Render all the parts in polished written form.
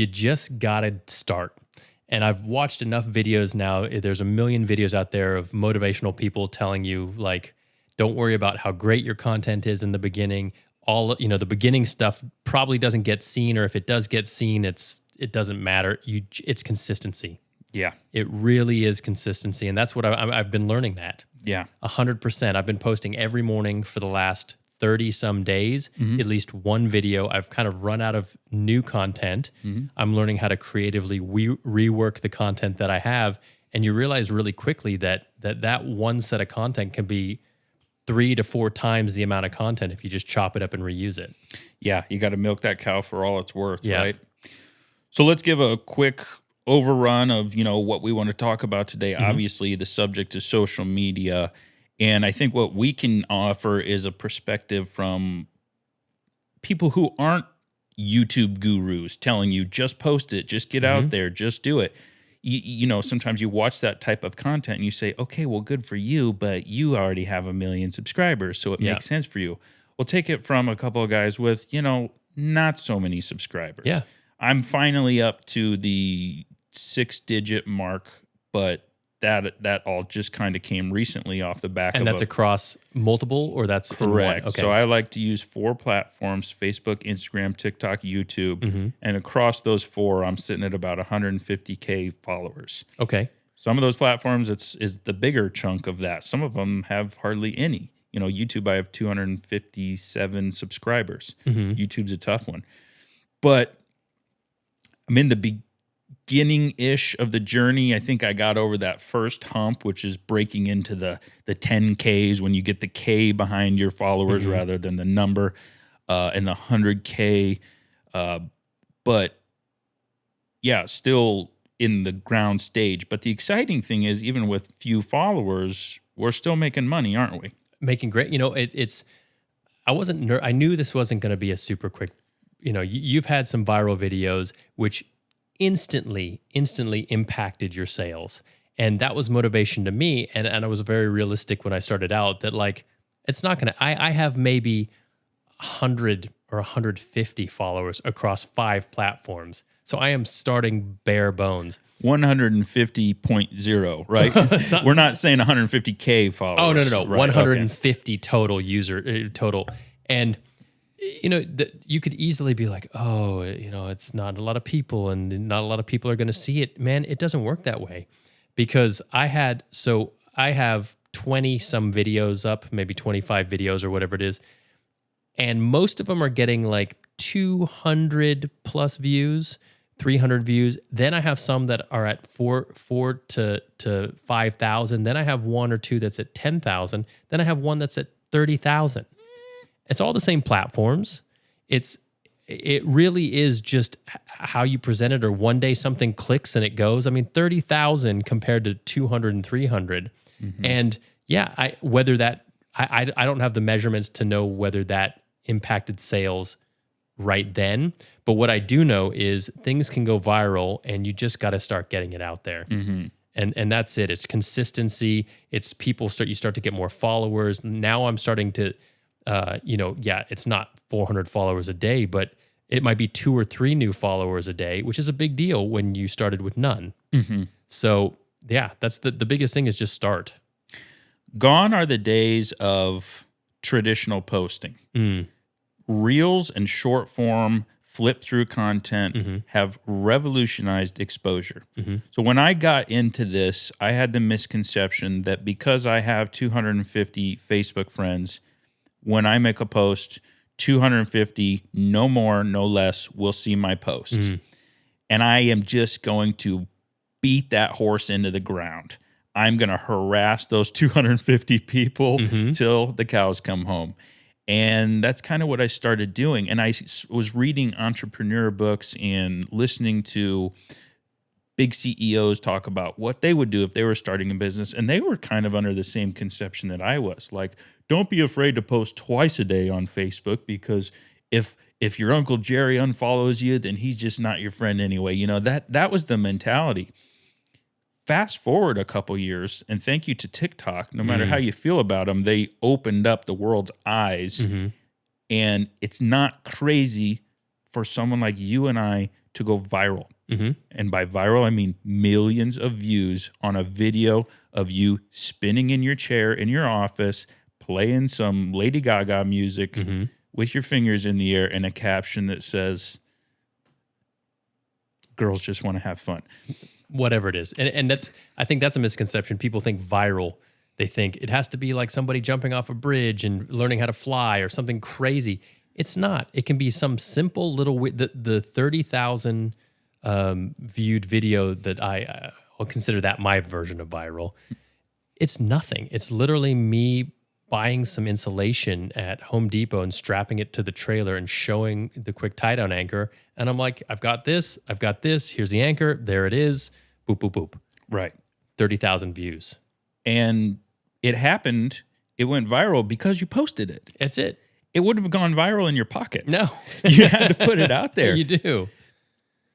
You just got to start. And I've watched enough videos now. There's a million videos out there of motivational people telling you, like, don't worry about how great your content is in the beginning. The beginning stuff probably doesn't get seen, or if it does get seen, it doesn't matter. It's consistency. Yeah. It really is consistency. And that's what I've been learning that. Yeah. 100%. I've been posting every morning for the last 30 some days, at least one video. I've kind of run out of new content. I'm learning how to creatively rework the content that I have. And you realize really quickly that one set of content can be 3 to 4 times the amount of content if you just chop it up and reuse it. Yeah. You got to milk that cow for all it's worth, right? So let's give a quick overrun of, what we want to talk about today. Obviously, the subject is social media. And I think what we can offer is a perspective from people who aren't YouTube gurus telling you, just post it, just get out there, just do it. Sometimes you watch that type of content and you say, okay, well, good for you, but you already have 1 million subscribers, so it makes sense for you. Well, take it from a couple of guys with, not so many subscribers. Yeah. I'm finally up to the 6-digit mark, but that all just kind of came recently off the back of. And that's across multiple, or that's correct? In one? Okay. So I like to use 4 platforms: Facebook, Instagram, TikTok, YouTube, and across those 4, I'm sitting at about 150K followers. Okay. Some of those platforms is the bigger chunk of that. Some of them have hardly any. YouTube, I have 257 subscribers. YouTube's a tough one, but I'm in the beginning-ish of the journey. I think I got over that first hump, which is breaking into the 10Ks, when you get the K behind your followers rather than the number, and the 100K. But yeah, still in the ground stage. But the exciting thing is, even with few followers, we're still making money, aren't we? Making great. I knew this wasn't going to be a super quick. You've had some viral videos which instantly impacted your sales. And that was motivation to me. And I was very realistic when I started out that, like, it's not going to, I have maybe 100 or 150 followers across 5 platforms. So I am starting bare bones. 150.0, right? We're not saying 150K followers. Oh, no. Right? 150 total total. And you could easily be like, oh, it's not a lot of people and not a lot of people are going to see it. Man, it doesn't work that way, because I have 20 some videos up, maybe 25 videos or whatever it is. And most of them are getting like 200 plus views, 300 views. Then I have some that are at 4 to 5,000. Then I have 1 or 2 that's at 10,000. Then I have one that's at 30,000. It's all the same platforms. It really is just how you present it, or one day something clicks and it goes. I mean, 30,000 compared to 200 and 300. And yeah, I don't have the measurements to know whether that impacted sales right then. But what I do know is things can go viral, and you just got to start getting it out there. And that's it. It's consistency. It's you start to get more followers. Now I'm starting to, it's not 400 followers a day, but it might be 2 or 3 new followers a day, which is a big deal when you started with none. So yeah, that's the biggest thing, is just start. Gone are the days of traditional posting. Reels and short form flip through content have revolutionized exposure. So when I got into this, I had the misconception that because I have 250 Facebook friends, when I make a post, 250, no more, no less, will see my post. And I am just going to beat that horse into the ground. I'm going to harass those 250 people till the cows come home. And that's kind of what I started doing. And I was reading entrepreneur books and listening to big CEOs talk about what they would do if they were starting a business. And they were kind of under the same conception that I was. Like, don't be afraid to post twice a day on Facebook, because if your Uncle Jerry unfollows you, then he's just not your friend anyway. That was the mentality. Fast forward a couple years, and thank you to TikTok, no matter how you feel about them, they opened up the world's eyes. And it's not crazy for someone like you and I to go viral. And by viral, I mean millions of views on a video of you spinning in your chair in your office, playing some Lady Gaga music with your fingers in the air and a caption that says, girls just want to have fun. Whatever it is. And I think that's a misconception. People think viral. They think it has to be like somebody jumping off a bridge and learning how to fly or something crazy. It's not. It can be some simple little, the 30,000 viewed video that I'll consider that my version of viral. It's nothing. It's literally me buying some insulation at Home Depot and strapping it to the trailer and showing the quick tie down anchor. And I'm like, I've got this. Here's the anchor. There it is. Boop, boop, boop. Right. 30,000 views. And it happened. It went viral because you posted it. That's it. It would have gone viral in your pocket. No. You had to put it out there. You do.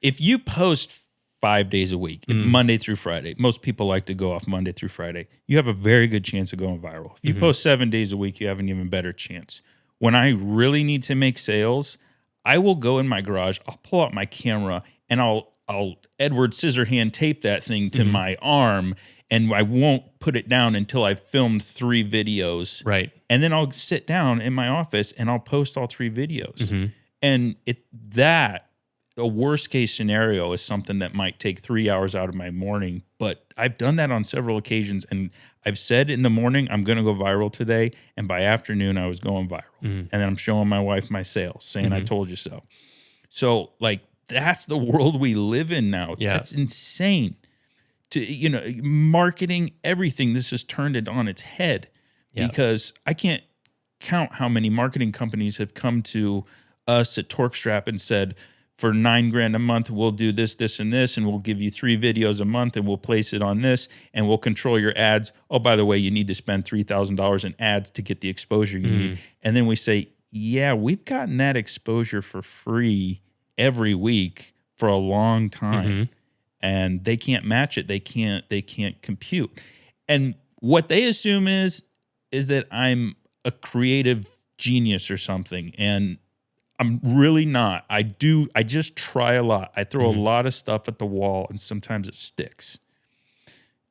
If you post 5 days a week, Monday through Friday, most people like to go off Monday through Friday, you have a very good chance of going viral. If you post 7 days a week, you have an even better chance. When I really need to make sales, I will go in my garage, I'll pull out my camera, and I'll Edward Scissorhand tape that thing to my arm, and I won't put it down until I've filmed 3 videos. Right. And then I'll sit down in my office and I'll post all 3 videos. And a worst case scenario is something that might take 3 hours out of my morning, but I've done that on several occasions, and I've said in the morning, I'm going to go viral today, and by afternoon, I was going viral. And then I'm showing my wife my sales, saying, I told you so. So, like, that's the world we live in now. Yeah. That's insane. Marketing, everything, this has turned it on its head because I can't count how many marketing companies have come to us at TorkStrap and said, for $9,000 a month, we'll do this, this, and this, and we'll give you 3 videos a month, and we'll place it on this, and we'll control your ads. Oh, by the way, you need to spend $3,000 in ads to get the exposure you need. And then we say, yeah, we've gotten that exposure for free every week for a long time, and they can't match it. They can't compute. And what they assume is that I'm a creative genius or something, and I'm really not. I just try a lot. I throw a lot of stuff at the wall, and sometimes it sticks.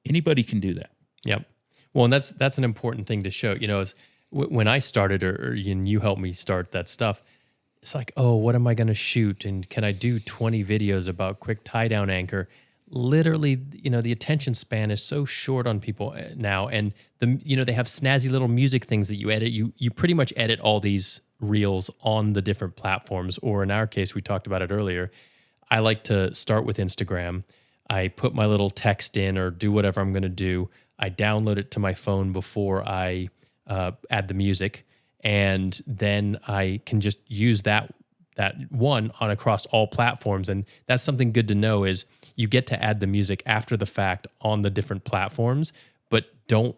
Anybody can do that. Yep. Well, and that's an important thing to show. Is when I started, or you helped me start that stuff, it's like, oh, what am I going to shoot? And can I do 20 videos about quick tie down anchor? Literally, the attention span is so short on people now, and they have snazzy little music things that you edit. You pretty much edit all these reels on the different platforms, or in our case, we talked about it earlier. I like to start with Instagram. I put my little text in or do whatever I'm going to do. I download it to my phone before I add the music, and then I can just use that one on across all platforms. And that's something good to know is you get to add the music after the fact on the different platforms, but don't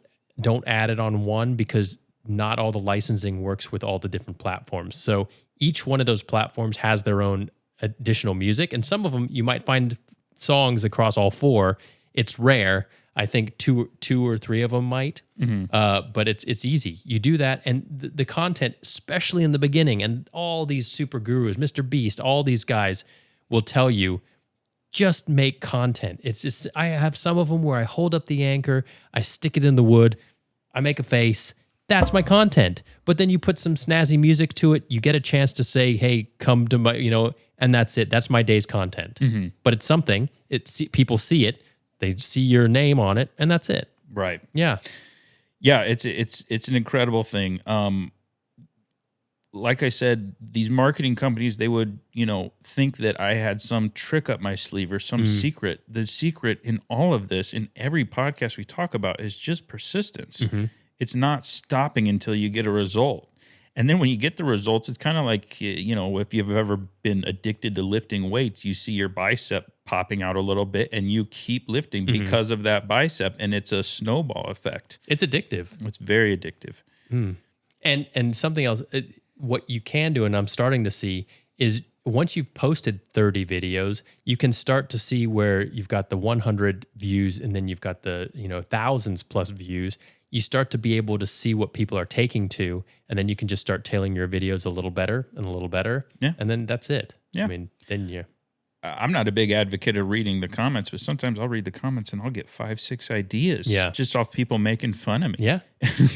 add it on one because not all the licensing works with all the different platforms. So each one of those platforms has their own additional music, and some of them you might find songs across all 4. It's rare. I think two or 3 of them might, but it's easy. You do that, and the content, especially in the beginning, and all these super gurus, Mr. Beast, all these guys will tell you, just make content. It's just, I have some of them where I hold up the anchor, I stick it in the wood, I make a face. That's my content. But then you put some snazzy music to it. You get a chance to say, hey, come to my, and that's it. That's my day's content. But it's something. People see it. They see your name on it, and that's it. Right. Yeah. Yeah, it's an incredible thing. Like I said, these marketing companies, they would, think that I had some trick up my sleeve or some secret. The secret in all of this, in every podcast we talk about, is just persistence. It's not stopping until you get a result. And then when you get the results, it's kind of like, if you've ever been addicted to lifting weights, you see your bicep popping out a little bit and you keep lifting because of that bicep. And it's a snowball effect. It's addictive. It's very addictive. And something else, what you can do, and I'm starting to see, is once you've posted 30 videos, you can start to see where you've got the 100 views and then you've got the, thousands plus views. You start to be able to see what people are taking to, and then you can just start tailoring your videos a little better and a little better. Yeah. And then that's it. Yeah. I mean, then you... I'm not a big advocate of reading the comments, but sometimes I'll read the comments and I'll get 5-6 ideas just off people making fun of me. Yeah.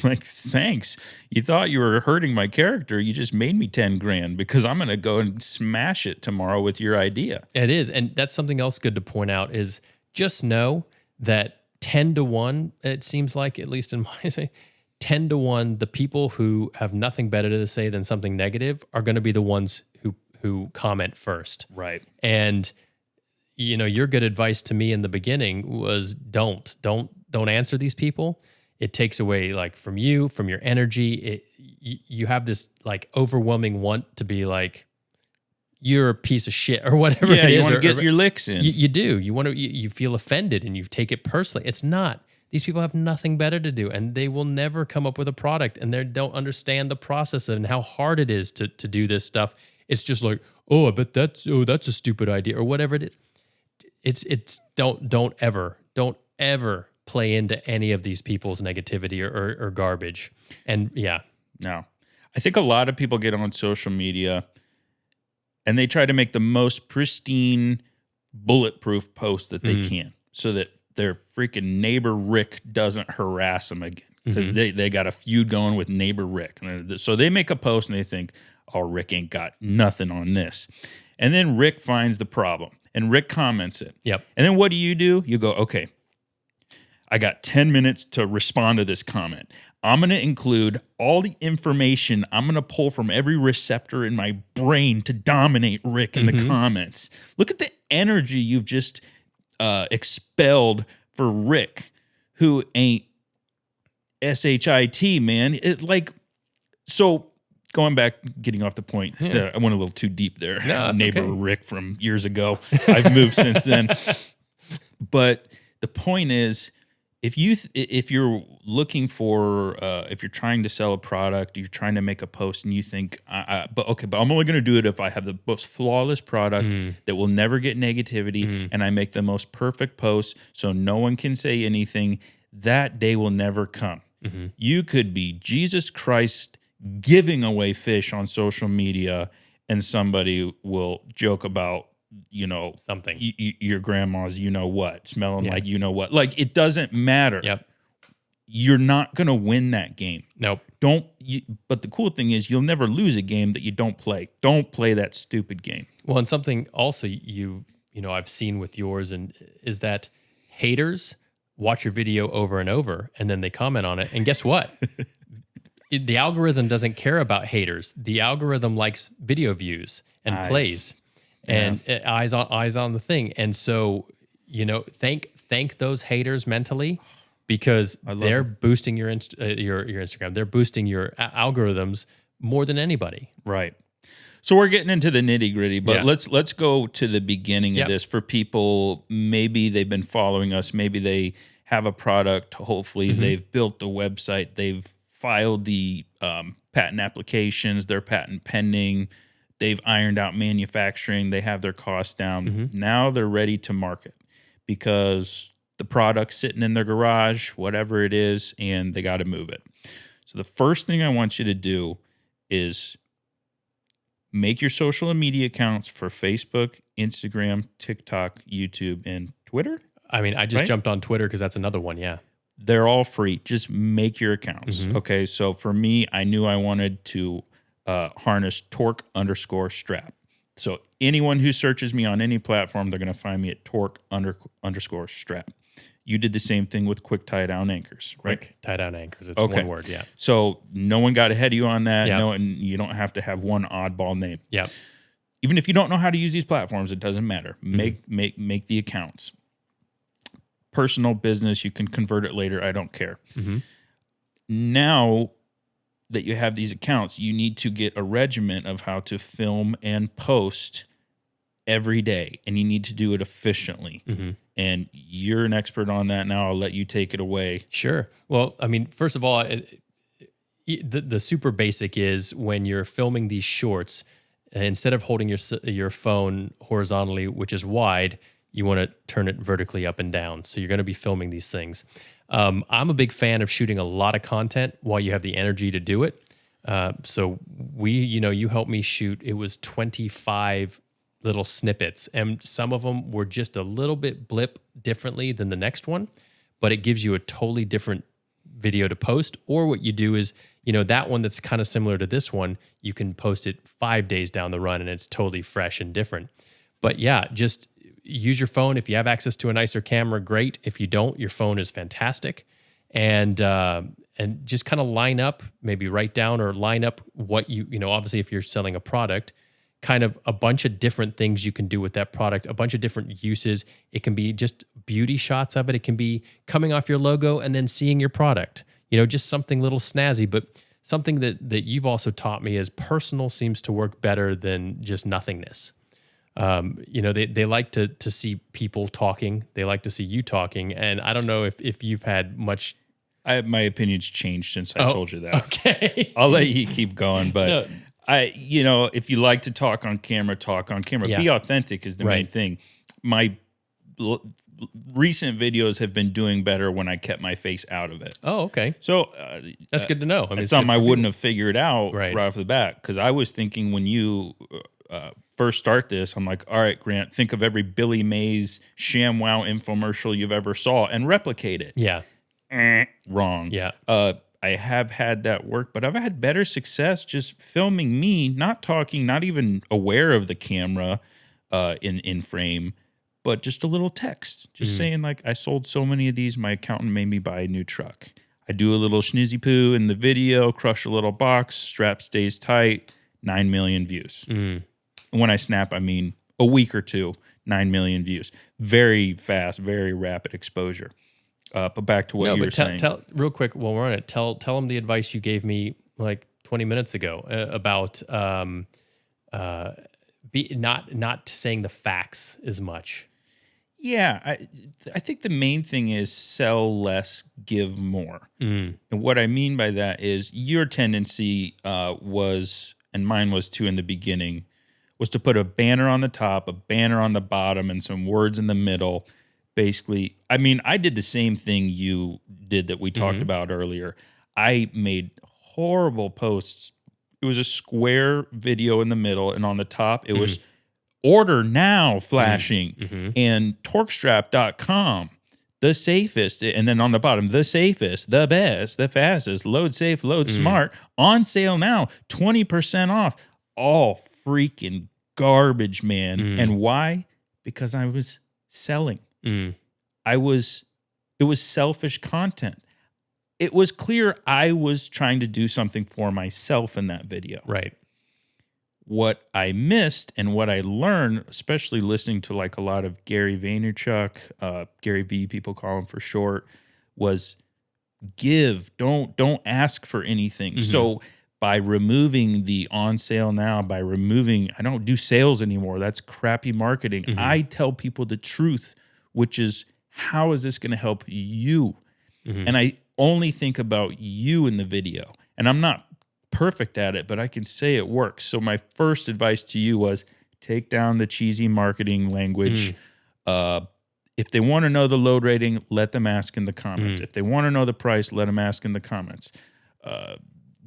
Like, thanks. You thought you were hurting my character. You just made me 10 grand because I'm going to go and smash it tomorrow with your idea. It is. And that's something else good to point out is just know that 10 to 1, it seems like, at least in my say, 10 to 1, the people who have nothing better to say than something negative are going to be the ones who comment first. Right. And, you know, your good advice to me in the beginning was don't answer these people. It takes away like from you, from your energy. You have this like overwhelming want to be like, you're a piece of shit or whatever it is. Yeah, you want to get your licks in. You do. You want to. You feel offended and you take it personally. It's not. These people have nothing better to do, and they will never come up with a product, and they don't understand the process and how hard it is to do this stuff. It's just like, oh, I bet that's a stupid idea or whatever it is. It's don't ever play into any of these people's negativity or garbage. And yeah. No. I think a lot of people get on social media and they try to make the most pristine, bulletproof post that they can so that their freaking neighbor Rick doesn't harass them again because they got a feud going with neighbor Rick. So they make a post and they think, oh, Rick ain't got nothing on this. And then Rick finds the problem and Rick comments it. Yep. And then what do? You go, okay, I got 10 minutes to respond to this comment. I'm going to include all the information I'm going to pull from every receptor in my brain to dominate Rick in the comments. Look at the energy you've just expelled for Rick, who ain't SHIT, man. So going back, getting off the point, I went a little too deep there. No, Neighbor okay. Rick from years ago. I've moved since then. But the point is, if you're looking for, if you're trying to sell a product, you're trying to make a post, and you think, but I'm only going to do it if I have the most flawless product that will never get negativity, and I make the most perfect post, so no one can say anything. That day will never come. You could be Jesus Christ giving away fish on social media, and somebody will joke about, something. Your grandma's, what, smelling like what. Like, it doesn't matter. Yep. You're not going to win that game. Nope. But the cool thing is you'll never lose a game that you don't play. Don't play that stupid game. Well, and something also I've seen with yours and is that haters watch your video over and over and then they comment on it. And guess what? The algorithm doesn't care about haters. The algorithm likes video views and plays. And eyes on the thing. And so, thank those haters mentally because they're boosting your Instagram. They're boosting your algorithms more than anybody. Right. So we're getting into the nitty gritty, but let's go to the beginning of this for people. Maybe they've been following us. Maybe they have a product. Hopefully they've built the website. They've filed the patent applications. They're patent pending. They've ironed out manufacturing. They have their costs down. Now they're ready to market because the product's sitting in their garage, whatever it is, and they got to move it. So the first thing I want you to do is make your social media accounts for Facebook, Instagram, TikTok, YouTube, and Twitter. I mean, I just jumped on Twitter because that's another one, yeah. They're all free. Just make your accounts. Okay, so for me, I knew I wanted to harness Tork_strap. So anyone who searches me on any platform, they're going to find me at Tork_strap. You did the same thing with quick tie down anchors, right? Quick tie down anchors. It's one word, yeah. So no one got ahead of you on that. No, and you don't have to have one oddball name. Yeah. Even if you don't know how to use these platforms, it doesn't matter. Make the accounts. Personal business, you can convert it later. I don't care. Now that you have these accounts, you need to get a regimen of how to film and post every day, and you need to do it efficiently. And you're an expert on that now. I'll let you take it away. Sure. Well, I mean, first of all, the super basic is when you're filming these shorts, instead of holding your phone horizontally, which is wide, you want to turn it vertically up and down. So you're going to be filming these things. I'm a big fan of shooting a lot of content while you have the energy to do it. So you helped me shoot, it was 25 little snippets, and some of them were just a little bit blip differently than the next one, but it gives you a totally different video to post. Or what you do is, that one that's kind of similar to this one, you can post it 5 days down the run and it's totally fresh and different. But yeah, just use your phone. If you have access to a nicer camera, great. If you don't, your phone is fantastic. And just kind of write down or line up what obviously if you're selling a product, kind of a bunch of different things you can do with that product, a bunch of different uses. It can be just beauty shots of it. It can be coming off your logo and then seeing your product, just something little snazzy. But something that you've also taught me is personal seems to work better than just nothingness. They like to see people talking. They like to see you talking. And I don't know if you've had much. My opinion's changed since I told you that. Okay. I'll let you keep going, but No. if you like to talk on camera, talk on camera. Yeah. Be authentic is the main thing. My recent videos have been doing better when I kept my face out of it. Oh, okay. So That's good to know. It's something I wouldn't have figured out right off the bat, because I was thinking when you first start this, I'm like, all right, Grant, think of every Billy Mays ShamWow infomercial you've ever saw and replicate it. Yeah. Wrong. Yeah. I have had that work, but I've had better success just filming me, not talking, not even aware of the camera in frame, but just a little text, just saying like, I sold so many of these, my accountant made me buy a new truck. I do a little schnizzy poo in the video, crush a little box, strap stays tight, 9 million views. And when I snap, I mean a week or two, 9 million views. Very fast, very rapid exposure. But back to what you were saying. Tell real quick while we're on it. Tell them the advice you gave me like 20 minutes ago about not saying the facts as much. Yeah, I think the main thing is sell less, give more. And what I mean by that is your tendency was, and mine was too in the beginning, was to put a banner on the top, a banner on the bottom, and some words in the middle. Basically, I mean, I did the same thing you did that we talked about earlier. I made horrible posts. It was a square video in the middle, and on the top, it was order now flashing and TorkStrap.com, the safest. And then on the bottom, the safest, the best, the fastest, load safe, load smart, on sale now, 20% off. All freaking garbage, man. And why? Because I was selling. It was selfish content. It was clear I was trying to do something for myself in that video. Right. What I missed and what I learned, especially listening to like a lot of Gary Vaynerchuk, Gary V, people call him for short, was give. Don't ask for anything. So by removing the on sale now, I don't do sales anymore. That's crappy marketing. I tell people the truth, which is, how is this going to help you? And I only think about you in the video. And I'm not perfect at it, but I can say it works. So my first advice to you was take down the cheesy marketing language. If they want to know the load rating, let them ask in the comments. If they want to know the price, let them ask in the comments.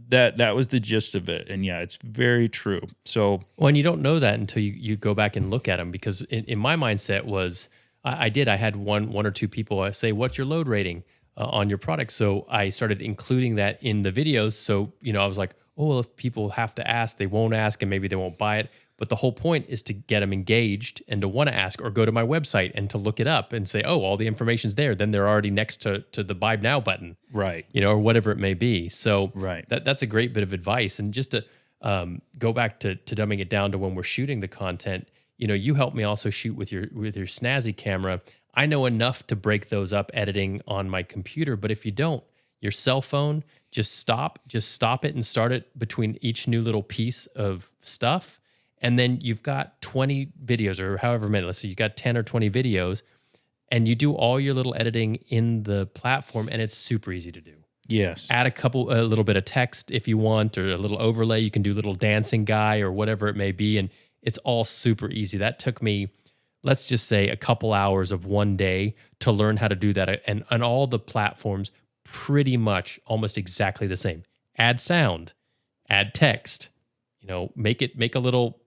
That was the gist of it. And yeah, it's very true. So, well, and you don't know that until you go back and look at them, because in my mindset was, I had one or two people say, what's your load rating on your product? So I started including that in the videos. So, I was like, oh, well, if people have to ask, they won't ask and maybe they won't buy it. But the whole point is to get them engaged and to want to ask, or go to my website and to look it up and say, oh, all the information's there. Then they're already next to the buy now button. Right. Or whatever it may be. So right. That's a great bit of advice. And just to go back to dumbing it down to when we're shooting the content, you help me also shoot with your snazzy camera. I know enough to break those up editing on my computer, but if you don't, your cell phone, just stop it and start it between each new little piece of stuff. And then you've got 20 videos or however many, let's say you got 10 or 20 videos, and you do all your little editing in the platform, and it's super easy to do. Yes. Add a little bit of text if you want, or a little overlay. You can do a little dancing guy or whatever it may be. And it's all super easy. That took me, let's just say, a couple hours of one day to learn how to do that. And on all the platforms, pretty much almost exactly the same. Add sound, add text, make a little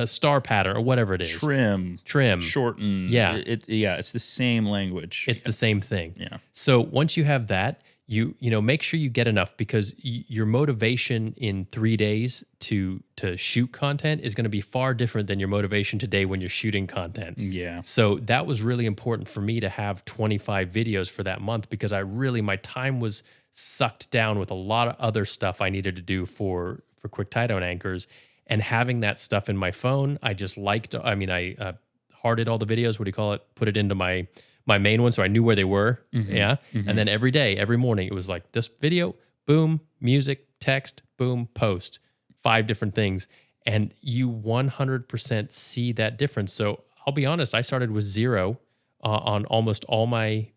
star pattern or whatever it is. Trim, shorten. Yeah. It's the same language. It's the same thing. Yeah. So once you have that, you make sure you get enough, because your motivation in 3 days to shoot content is going to be far different than your motivation today when you're shooting content. Yeah. So that was really important for me to have 25 videos for that month, because my time was sucked down with a lot of other stuff I needed to do for quick tie down anchors, and having that stuff in my phone, I just liked. I mean, I hearted all the videos. What do you call it? Put it into my main one, so I knew where they were. Yeah. And then every day, every morning, it was like this video, boom, music, text, boom, post, 5 different things. And you 100% see that difference. So I'll be honest, I started with 0 on almost all my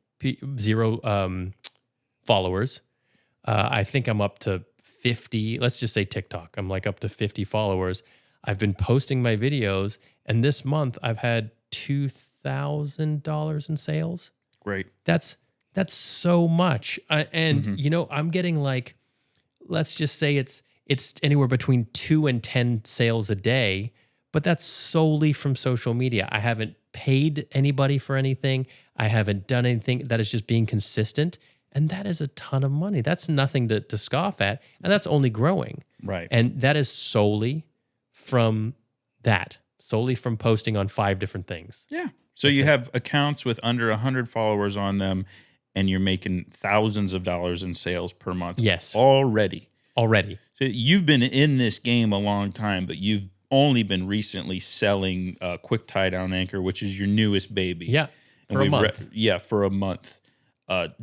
0 followers. I think I'm up to 50. Let's just say TikTok. I'm like up to 50 followers. I've been posting my videos, and this month I've had $2,000 in sales. Great. That's so much. I'm getting like, let's just say it's anywhere between 2 and 10 sales a day, but that's solely from social media. I haven't paid anybody for anything. I haven't done anything. That is just being consistent. And that is a ton of money. That's nothing to scoff at. And that's only growing. Right. And that is solely from posting on 5 different things. Yeah. So you have accounts with under 100 followers on them, and you're making thousands of dollars in sales per month. Yes. Already. So you've been in this game a long time, but you've only been recently selling Quick Tie Down Anchor, which is your newest baby. Yeah. For a month. For a month.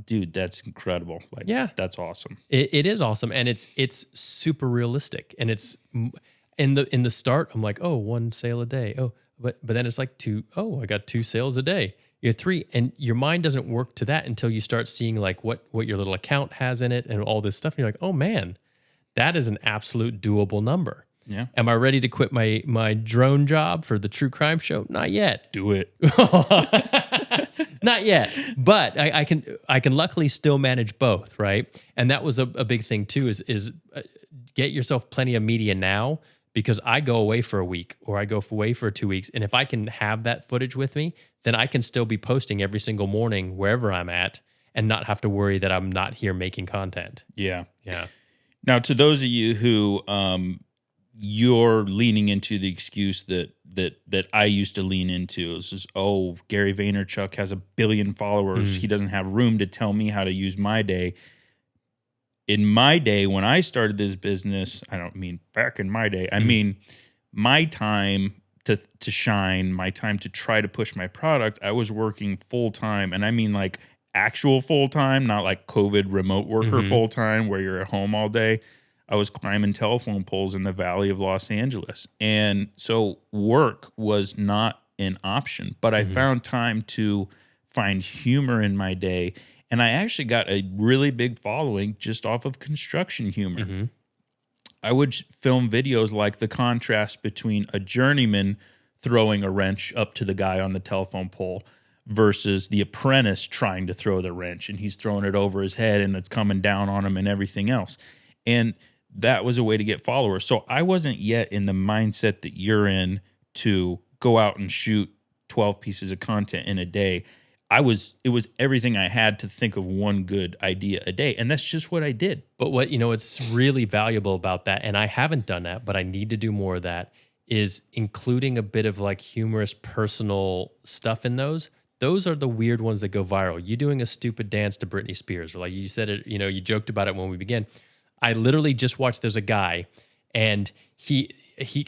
Dude, that's incredible. Like, yeah. That's awesome. It is awesome. And it's super realistic. And it's in the start, I'm like, 1 sale a day. But then it's like 2. I got 2 sales a day. You have 3. And your mind doesn't work to that until you start seeing like what your little account has in it and all this stuff. And you're like, oh man, that is an absolute doable number. Yeah. Am I ready to quit my drone job for the true crime show? Not yet. Do it. Not yet. But I can luckily still manage both, right? And that was a big thing too, is get yourself plenty of media now, because I go away for a week or I go away for 2 weeks. And if I can have that footage with me, then I can still be posting every single morning wherever I'm at and not have to worry that I'm not here making content. Yeah. Yeah. Now, to those of you who you're leaning into the excuse that I used to lean into, is just, Gary Vaynerchuk has 1 billion followers. He doesn't have room to tell me how to use my day. In my day, when I started this business, I don't mean back in my day, I mean my time to shine, my time to try to push my product, I was working full time. And I mean like actual full time, not like COVID remote worker full time where you're at home all day. I was climbing telephone poles in the Valley of Los Angeles. And so work was not an option, but I found time to find humor in my day. And I actually got a really big following just off of construction humor. I would film videos like the contrast between a journeyman throwing a wrench up to the guy on the telephone pole versus the apprentice trying to throw the wrench, and he's throwing it over his head and it's coming down on him and everything else. And that was a way to get followers. So I wasn't yet in the mindset that you're in to go out and shoot 12 pieces of content in a day. It was everything I had to think of one good idea a day. And that's just what I did. But what's really valuable about that, and I haven't done that, but I need to do more of that, is including a bit of like humorous personal stuff in those. Those are the weird ones that go viral. You doing a stupid dance to Britney Spears, or like you said it, you joked about it when we began. I literally just watched, there's a guy, and he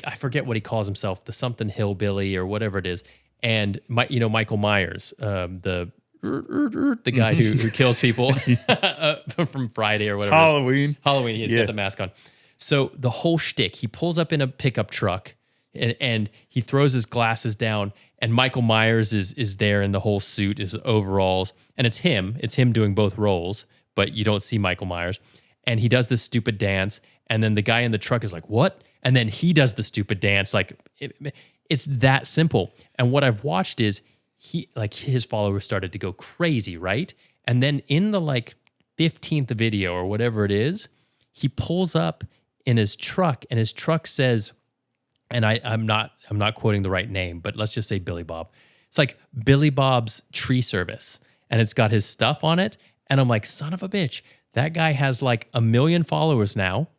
I forget what he calls himself, the something hillbilly or whatever it is. And Michael Myers, the guy who kills people from Friday or whatever. Halloween. He's got the mask on. So the whole shtick, he pulls up in a pickup truck and he throws his glasses down, and Michael Myers is there in the whole suit, his overalls, and it's him doing both roles, but you don't see Michael Myers. And he does this stupid dance, and then the guy in the truck is like, what? And then he does the stupid dance. Like, it's that simple. And what I've watched is his followers started to go crazy, right? And then in the 15th video or whatever it is, he pulls up in his truck, and his truck says, and I'm not quoting the right name, but let's just say Billy Bob. It's like Billy Bob's tree service, and it's got his stuff on it. And I'm like, son of a bitch, that guy has like 1 million followers now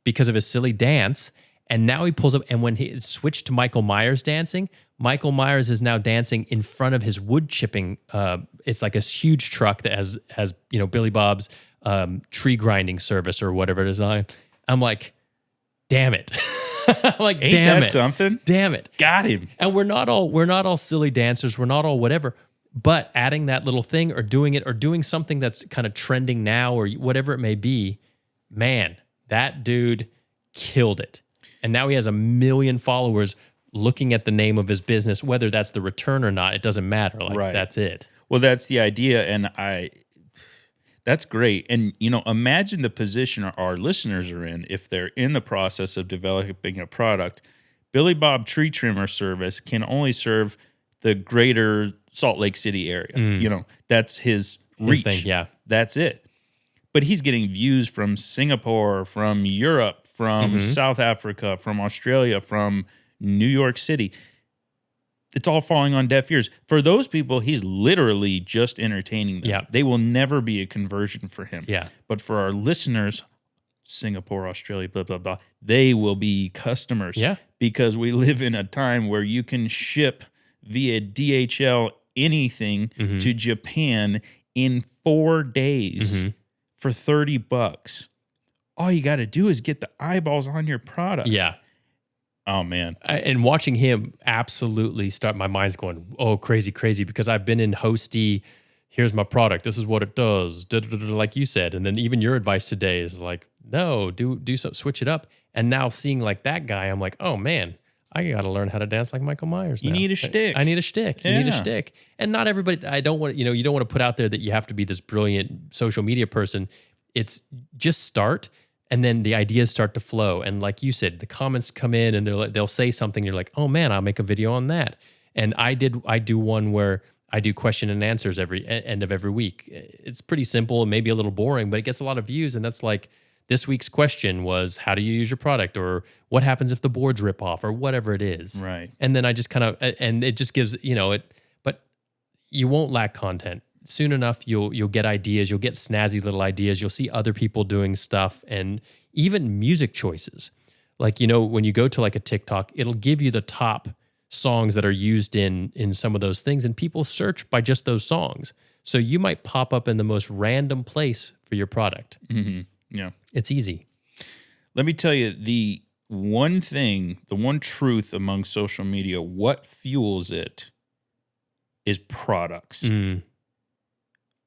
because of his silly dance. And now he pulls up, and when he switched to Michael Myers dancing, Michael Myers is now dancing in front of his wood chipping. It's like a huge truck that has Billy Bob's tree grinding service or whatever it is. I'm like, damn it. I'm like, Ain't damn that it. something? Damn it. Got him. And we're not all silly dancers. We're not all whatever. But adding that little thing or doing something that's kind of trending now or whatever it may be, man, that dude killed it. And now he has 1 million followers looking at the name of his business, whether that's the return or not, it doesn't matter. Like, right. That's it. Well, that's the idea. And that's great. And, imagine the position our listeners are in if they're in the process of developing a product. Billy Bob Tree Trimmer Service can only serve the greater Salt Lake City area. That's his reach. Thing, yeah. That's it. But he's getting views from Singapore, from Europe, from South Africa, from Australia, from New York City. It's all falling on deaf ears. For those people, he's literally just entertaining them. Yeah. They will never be a conversion for him. Yeah. But for our listeners, Singapore, Australia, blah, blah, blah, they will be customers. Yeah. Because we live in a time where you can ship via DHL anything to Japan in 4 days for $30. All you got to do is get the eyeballs on your product. Yeah. Oh, man. And watching him absolutely start, my mind's going, oh, crazy, because I've been in hosty, here's my product, this is what it does, like you said. And then even your advice today is like, no, do something, switch it up. And now seeing like that guy, I'm like, oh, man, I got to learn how to dance like Michael Myers now. You need a shtick. I need a shtick. You need a shtick. And not everybody, I don't want, you don't want to put out there that you have to be this brilliant social media person. It's just start. And then the ideas start to flow. And like you said, the comments come in and they'll say something. You're like, oh man, I'll make a video on that. And I do one where I do question and answers every end of every week. It's pretty simple and maybe a little boring, but it gets a lot of views. And that's like, this week's question was, how do you use your product? Or what happens if the boards rip off or whatever it is. Right. And then I just kind of, and it just gives, but you won't lack content. Soon enough, you'll get ideas. You'll get snazzy little ideas. You'll see other people doing stuff, and even music choices. Like, when you go to like a TikTok, it'll give you the top songs that are used in some of those things, and people search by just those songs. So you might pop up in the most random place for your product. Mm-hmm. Yeah, it's easy. Let me tell you the one truth among social media. What fuels it is products.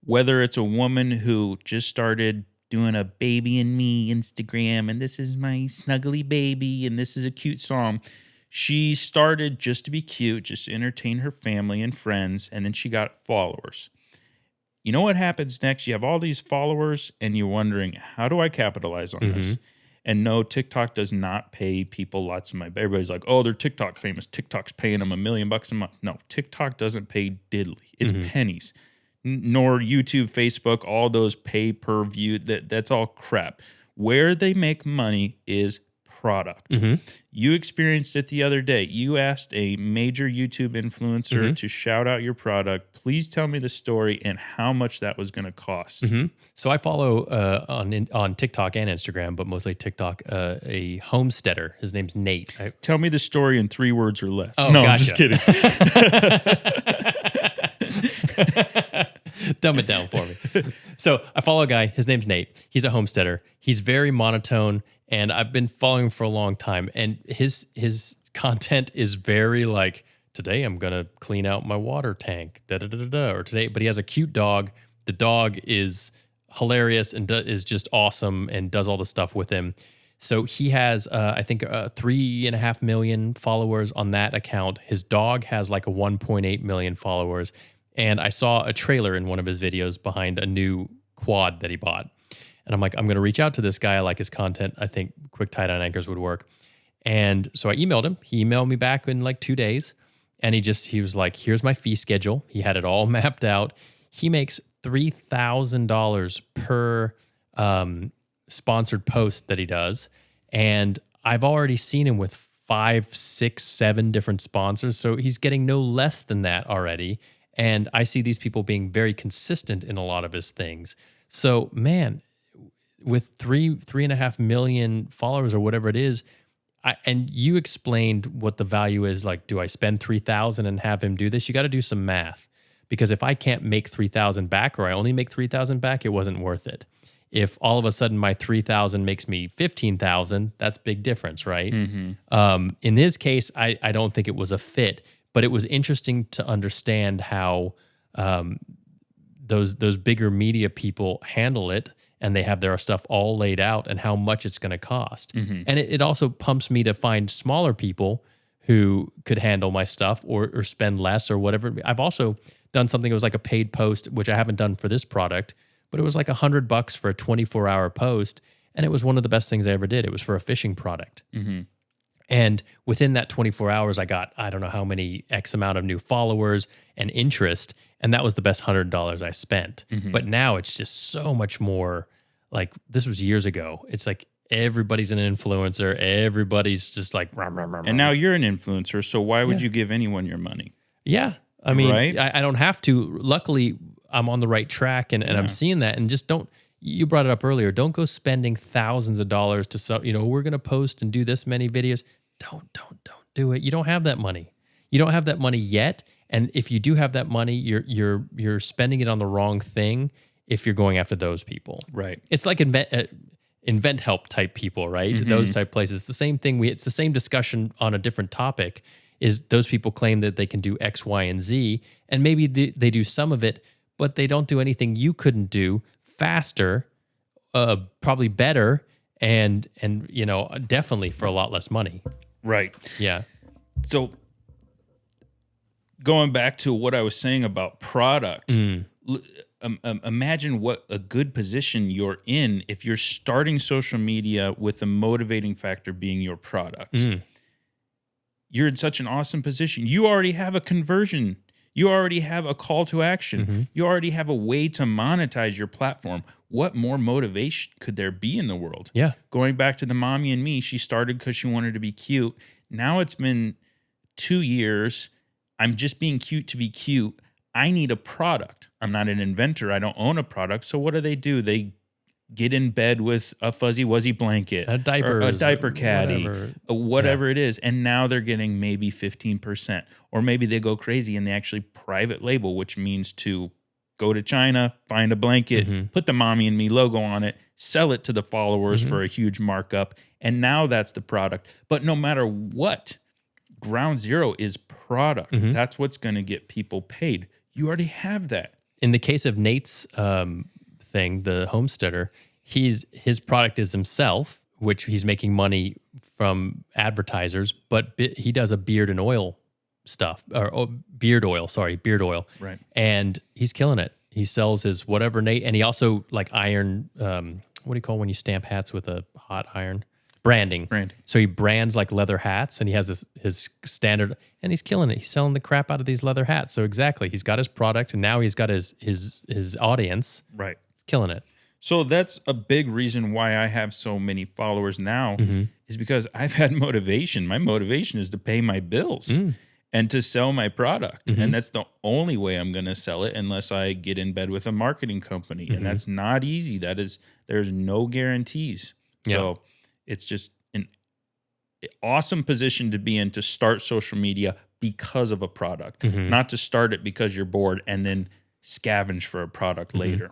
Whether it's a woman who just started doing a baby and me Instagram, and this is my snuggly baby, and this is a cute song. She started just to be cute, just to entertain her family and friends, and then she got followers. You know what happens next? You have all these followers, and you're wondering, how do I capitalize on this? And no, TikTok does not pay people lots of money. Everybody's like, oh, they're TikTok famous. TikTok's paying them $1 million a month. No, TikTok doesn't pay diddly. It's pennies. Nor YouTube, Facebook, all those pay-per-view, that's all crap. Where they make money is product. You experienced it the other day. You asked a major YouTube influencer to shout out your product. Please tell me the story and how much that was going to cost. So I follow on TikTok and Instagram, but mostly TikTok, a homesteader. His name's Nate. Tell me the story in 3 words or less. Oh, no, gotcha. I'm just kidding. Dumb it down for me. So I follow a guy. His name's Nate. He's a homesteader. He's very monotone, and I've been following him for a long time. And his content is very like, today I'm gonna clean out my water tank, or today. But he has a cute dog. The dog is hilarious and is just awesome and does all the stuff with him. So he has, I think, 3.5 million followers on that account. His dog has like a 1.8 million followers. And I saw a trailer in one of his videos behind a new quad that he bought. And I'm like, I'm going to reach out to this guy. I like his content. I think quick tie-down anchors would work. And so I emailed him. He emailed me back in like 2 days. And he was like, here's my fee schedule. He had it all mapped out. He makes $3,000 per sponsored post that he does. And I've already seen him with 5, 6, 7 different sponsors. So he's getting no less than that already. And I see these people being very consistent in a lot of his things. So, man, with 3.5 million followers or whatever it is, and you explained what the value is. Like, do I spend 3,000 and have him do this? You got to do some math, because if I can't make 3,000 back, or I only make 3,000 back, it wasn't worth it. If all of a sudden my 3,000 makes me 15,000, that's big difference, right? In this case, I don't think it was a fit, but it was interesting to understand how those bigger media people handle it, and they have their stuff all laid out and how much it's going to cost. And it also pumps me to find smaller people who could handle my stuff or spend less or whatever. I've also done something that was like a paid post, which I haven't done for this product, but it was like $100 for a 24-hour post. And it was one of the best things I ever did. It was for a fishing product. And within that 24 hours, I got, I don't know how many X amount of new followers and interest. And that was the best $100 I spent. But now it's just so much more, like, this was years ago. It's like everybody's an influencer. Everybody's just like, rah, rah, rah, and now you're an influencer. So why would you give anyone your money? Yeah. I mean, right? I don't have to. Luckily, I'm on the right track, and I'm seeing that. And just don't, you brought it up earlier, don't go spending thousands of dollars to sell, we're going to post and do this many videos. Don't do it. You don't have that money. You don't have that money yet. And if you do have that money, you're spending it on the wrong thing if you're going after those people. Right. It's like invent help type people, right? Those type places. The same thing. It's the same discussion on a different topic. Is those people claim that they can do X, Y, and Z, and maybe they do some of it, but they don't do anything you couldn't do faster, probably better, and definitely for a lot less money. Right. Yeah. So going back to what I was saying about product, imagine what a good position you're in if you're starting social media with the motivating factor being your product. You're in such an awesome position. You already have a conversion. You already have a call to action. You already have a way to monetize your platform. What more motivation could there be in the world? Yeah. Going back to the mommy and me, she started because she wanted to be cute. Now it's been 2 years. I'm just being cute to be cute. I need a product. I'm not an inventor. I don't own a product. So what do? They get in bed with a fuzzy wuzzy blanket, a diaper caddy, whatever it is. And now they're getting maybe 15%. Or maybe they go crazy and they actually private label, which means to go to China, find a blanket, put the Mommy and Me logo on it, sell it to the followers for a huge markup. And now that's the product. But no matter what, ground zero is product. That's what's going to get people paid. You already have that. In the case of Nate's thing, the homesteader, his product is himself, which he's making money from advertisers, but he does a beard and oil stuff, beard oil. Right. And he's killing it. He sells his whatever Nate, and he also like iron, what do you call when you stamp hats with a hot iron? Branding. So he brands like leather hats, and he has his standard, and he's killing it. He's selling the crap out of these leather hats. So exactly, he's got his product, and now he's got his audience. Right. Killing it. So that's a big reason why I have so many followers now is because I've had motivation. My motivation is to pay my bills and to sell my product. And that's the only way I'm going to sell it unless I get in bed with a marketing company. And that's not easy. There's no guarantees. So it's just an awesome position to be in to start social media because of a product, not to start it because you're bored and then scavenge for a product later.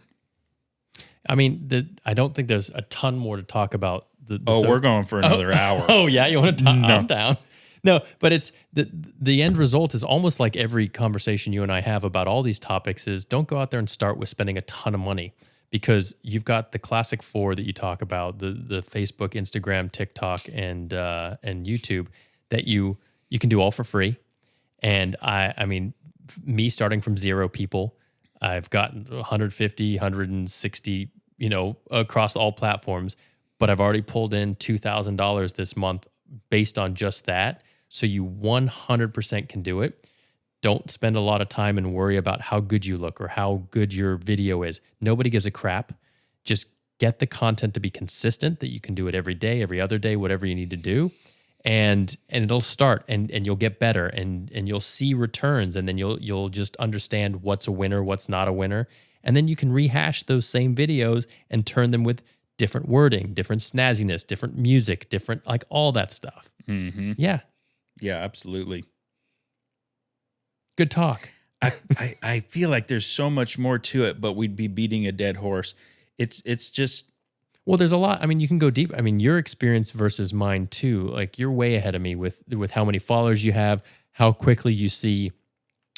I mean, I don't think there's a ton more to talk about. We're going for another hour. Oh, yeah? You want to talk? No. I'm down. No, but it's the end result is almost like every conversation you and I have about all these topics is don't go out there and start with spending a ton of money, because you've got the classic four that you talk about, the Facebook, Instagram, TikTok, and YouTube that you can do all for free. And I mean, me starting from 0 people, I've gotten 150, 160, across all platforms, but I've already pulled in $2,000 this month based on just that. So you 100% can do it. Don't spend a lot of time and worry about how good you look or how good your video is. Nobody gives a crap. Just get the content to be consistent, that you can do it every day, every other day, whatever you need to do. and it'll start, and you'll get better, and you'll see returns, and then you'll just understand what's a winner, what's not a winner, and then you can rehash those same videos and turn them with different wording, different snazziness, different music, different, like, all that stuff. Mm-hmm. Yeah. Yeah, absolutely. Good talk. I feel like there's so much more to it, but we'd be beating a dead horse. It's just, well, there's a lot. I mean, you can go deep. I mean, your experience versus mine too. Like, you're way ahead of me with how many followers you have, how quickly you see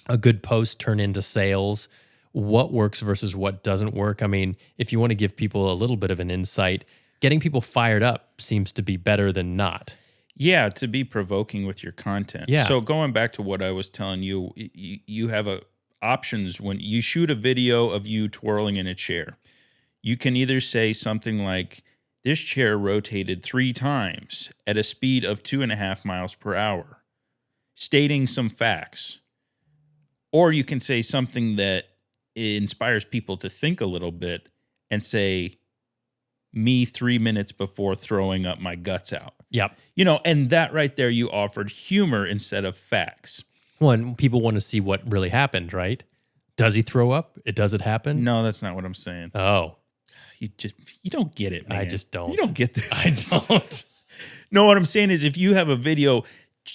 a good post turn into sales, what works versus what doesn't work. I mean, if you want to give people a little bit of an insight, getting people fired up seems to be better than not. yeah, to be provoking with your content. Yeah. So going back to what I was telling you, you have options when you shoot a video of you twirling in a chair. You can either say something like, this chair rotated 3 times at a speed of 2.5 miles per hour, stating some facts. Or you can say something that inspires people to think a little bit and say, me 3 minutes before throwing up my guts out. Yep. You know, and that right there, you offered humor instead of facts. Well, and people want to see what really happened, right? Does he throw up? Does it happen? No, that's not what I'm saying. Oh, You don't get it, man. I just don't. You don't get this. I don't. No, what I'm saying is if you have a video,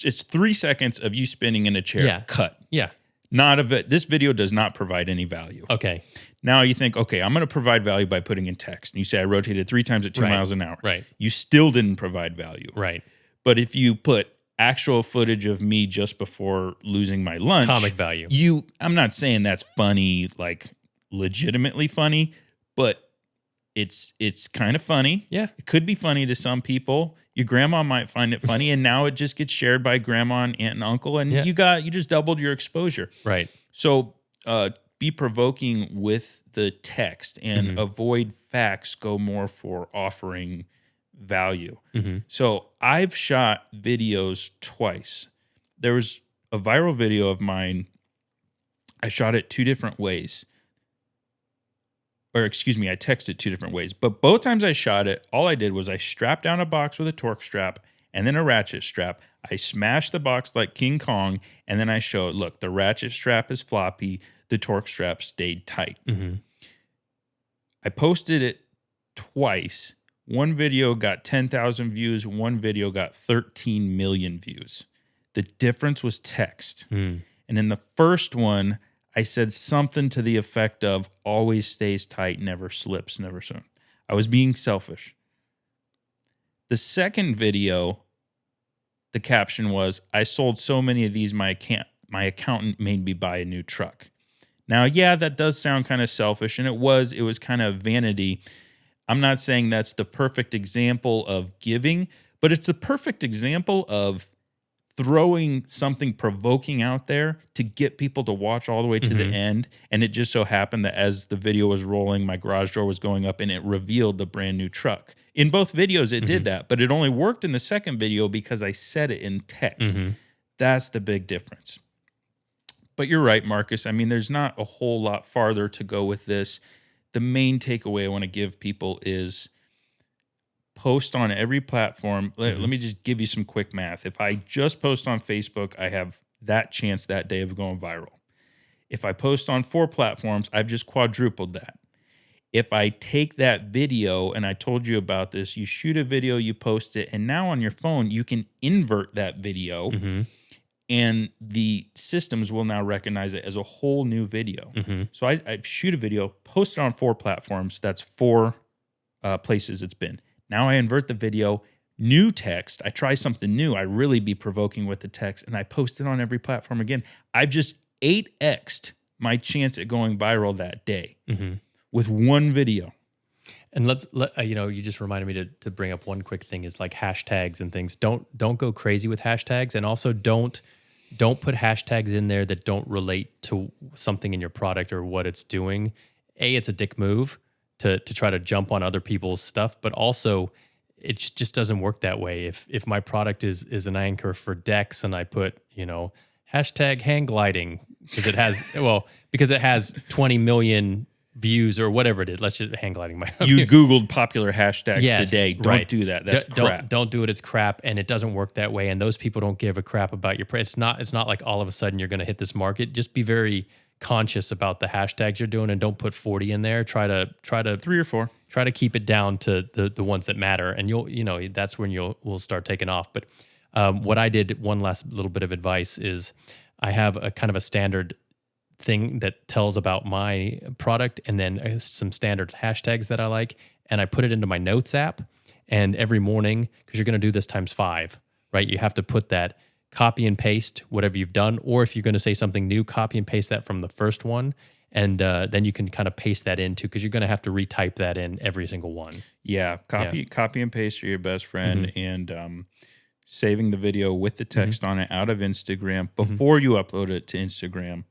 it's 3 seconds of you spinning in a chair, Yeah. cut. Yeah. Not of it. This video does not provide any value. Okay. Now you think, okay, I'm going to provide value by putting in text. And you say I rotated 3 times at 2 Right. miles an hour. Right. You still didn't provide value. Right. But if you put actual footage of me just before losing my lunch, Comic value. I'm not saying that's funny, like legitimately funny, but it's kind of funny. Yeah. It could be funny to some people. Your grandma might find it funny, and now it just gets shared by grandma and aunt and uncle, and Yeah. you just doubled your exposure. Right. So be provoking with the text and avoid facts. Go more for offering value. So I've shot videos twice. There was a viral video of mine. I shot it 2 different ways. Or excuse me, I texted 2 different ways. But both times I shot it, all I did was I strapped down a box with a TorkStrap and then a ratchet strap. I smashed the box like King Kong, and then I showed, look, the ratchet strap is floppy, the TorkStrap stayed tight. I posted it twice. One video got 10,000 views, one video got 13 million views. The difference was text. And in the first one, I said something to the effect of always stays tight, never slips, never so. I was being selfish. The second video, the caption was, I sold so many of these, my accountant made me buy a new truck. Now, yeah, that does sound kind of selfish, and it was kind of vanity. I'm not saying that's the perfect example of giving, but it's the perfect example of throwing something provoking out there to get people to watch all the way to the end. And it just so happened that as the video was rolling, my garage door was going up and it revealed the brand new truck. In both videos, it did that, but it only worked in the second video because I said it in text. That's the big difference. But you're right, Marcus. I mean, there's not a whole lot farther to go with this. The main takeaway I want to give people is post on every platform. Let me just give you some quick math. If I just post on Facebook, I have that chance that day of going viral. If I post on 4 platforms, I've just quadrupled that. If I take that video, and I told you about this, you shoot a video, you post it, and now on your phone, you can invert that video, and the systems will now recognize it as a whole new video. So I shoot a video, post it on 4 platforms. That's 4 places it's been. Now I invert the video, new text. I try something new. I really be provoking with the text, and I post it on every platform again. I've just 8x'd my chance at going viral that day with one video. And you just reminded me to bring up one quick thing is like hashtags and things. Don't go crazy with hashtags, and also don't put hashtags in there that don't relate to something in your product or what it's doing. It's a dick move to try to jump on other people's stuff, but also it just doesn't work that way. If my product is an anchor for decks and I put, hashtag hang gliding because it has 20 million views or whatever it is. Let's just hang gliding my. You Googled popular hashtags today. Don't right. do that. That's crap. Don't do it. It's crap, and it doesn't work that way. And those people don't give a crap about your price. It's not like all of a sudden you're going to hit this market. Just be very conscious about the hashtags you're doing, and don't put 40 in there. Try to 3 or 4. Try to keep it down to the ones that matter, and that's when we'll start taking off. But what I did, one last little bit of advice is, I have a kind of a standard thing that tells about my product, and then some standard hashtags that I like, and I put it into my notes app. And every morning, because you're going to do this times 5, right? You have to put that, copy and paste whatever you've done, or if you're going to say something new, copy and paste that from the first one, and then you can kind of paste that into, because you're going to have to retype that in every single one. Yeah, copy and paste are your best friend, and saving the video with the text on it out of Instagram before you upload it to Instagram.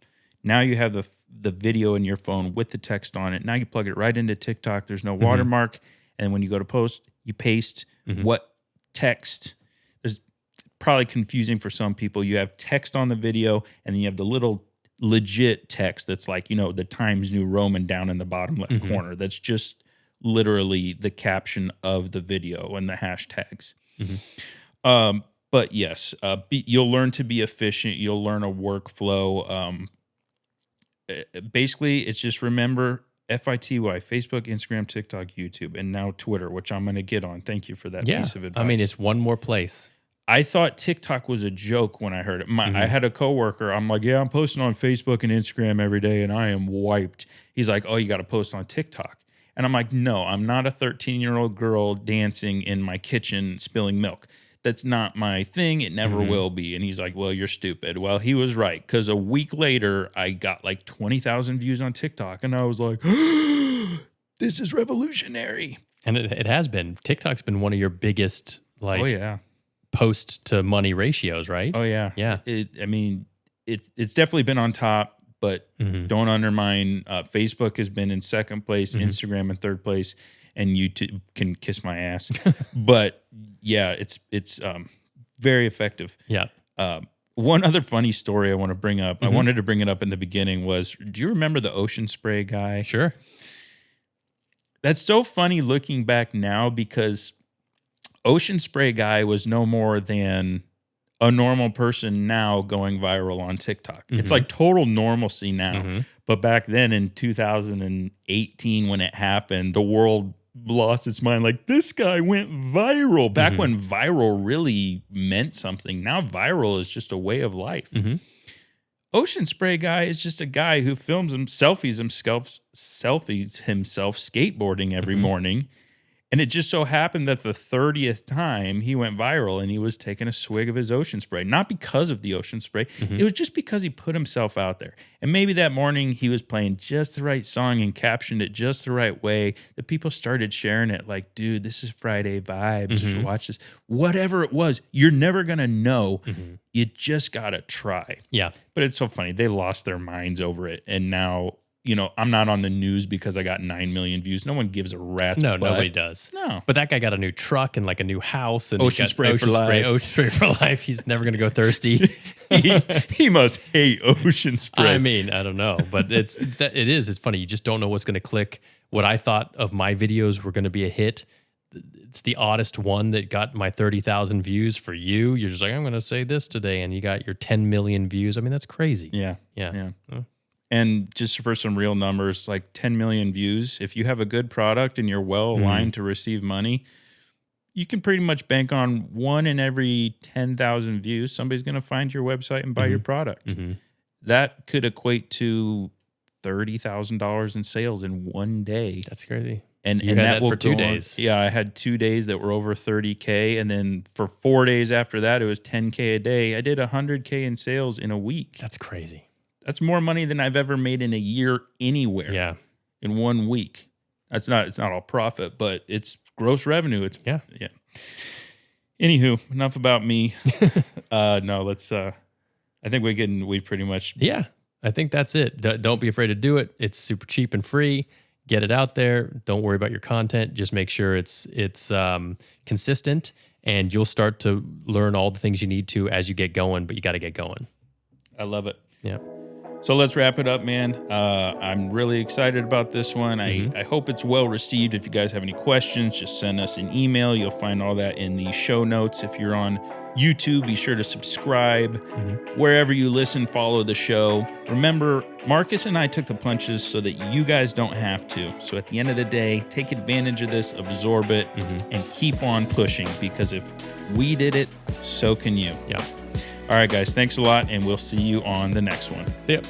Now you have the video in your phone with the text on it. Now you plug it right into TikTok. There's no watermark. And when you go to post, you paste what text. There's probably confusing for some people. You have text on the video, and then you have the little legit text that's like, the Times New Roman down in the bottom left corner. That's just literally the caption of the video and the hashtags. But yes, you'll learn to be efficient. You'll learn a workflow. Basically, it's just remember FITY, Facebook, Instagram, TikTok, YouTube, and now Twitter, which I'm going to get on. Thank you for that piece of advice. I mean, it's one more place. I thought TikTok was a joke when I heard it. I had a coworker. I'm like, I'm posting on Facebook and Instagram every day, and I am wiped. He's like, oh, you got to post on TikTok. And I'm like, no, I'm not a 13-year-old girl dancing in my kitchen spilling milk. That's not my thing. It never will be. And he's like, well, you're stupid. Well, he was right, because a week later, I got like 20,000 views on TikTok, and I was like, this is revolutionary. And it has been. TikTok's been one of your biggest, post to money ratios, right? Oh, yeah. Yeah. It's definitely been on top, but don't undermine. Facebook has been in second place, Instagram in third place, and YouTube can kiss my ass. But yeah, it's very effective. Yeah. One other funny story I want to bring up, I wanted to bring it up in the beginning, was, do you remember the ocean spray guy? Sure. That's so funny looking back now, because ocean spray guy was no more than a normal person now going viral on TikTok. It's like total normalcy now. But back then in 2018, when it happened, the world lost its mind. Like, this guy went viral. Back when viral really meant something. Now viral is just a way of life. Ocean spray guy is just a guy who films selfies himself skateboarding every morning. And it just so happened that the 30th time he went viral, and he was taking a swig of his ocean spray. Not because of the ocean spray. It was just because he put himself out there. And maybe that morning he was playing just the right song and captioned it just the right way that people started sharing it. Like, dude, this is Friday vibes. Watch this. Whatever it was, you're never going to know. You just got to try. Yeah. But it's so funny. They lost their minds over it. And now, I'm not on the news because I got 9 million views. No one gives a rat's butt. Nobody does. No. But that guy got a new truck and like a new house. And Ocean spray for life. Ocean spray for life. He's never going to go thirsty. he must hate ocean spray. I mean, I don't know. But it's funny. You just don't know what's going to click. What I thought of my videos were going to be a hit, it's the oddest one that got my 30,000 views for you. You're just like, I'm going to say this today, and you got your 10 million views. I mean, that's crazy. Yeah. Yeah. And just for some real numbers, like 10 million views, if you have a good product and you're well aligned to receive money, you can pretty much bank on 1 in every 10,000 views. Somebody's going to find your website and buy your product. That could equate to $30,000 in sales in one day. That's crazy. And you had that will for 2 days. Yeah, I had 2 days that were over 30K. And then for 4 days after that, it was 10K a day. I did 100K in sales in a week. That's crazy. That's more money than I've ever made in a year anywhere. Yeah. In 1 week. It's not all profit, but it's gross revenue. It's yeah. Anywho, enough about me. No, let's I think we pretty much I think that's it. Don't be afraid to do it. It's super cheap and free. Get it out there. Don't worry about your content. Just make sure it's consistent, and you'll start to learn all the things you need to as you get going, but you got to get going. I love it. Yeah. So let's wrap it up, man. I'm really excited about this one. I hope it's well received. If you guys have any questions, just send us an email. You'll find all that in the show notes. If you're on YouTube, be sure to subscribe. Wherever you listen, follow the show. Remember, Marcus and I took the punches so that you guys don't have to. So at the end of the day, take advantage of this, absorb it, and keep on pushing, because if we did it, so can you. Yeah. All right, guys, thanks a lot, and we'll see you on the next one. See ya.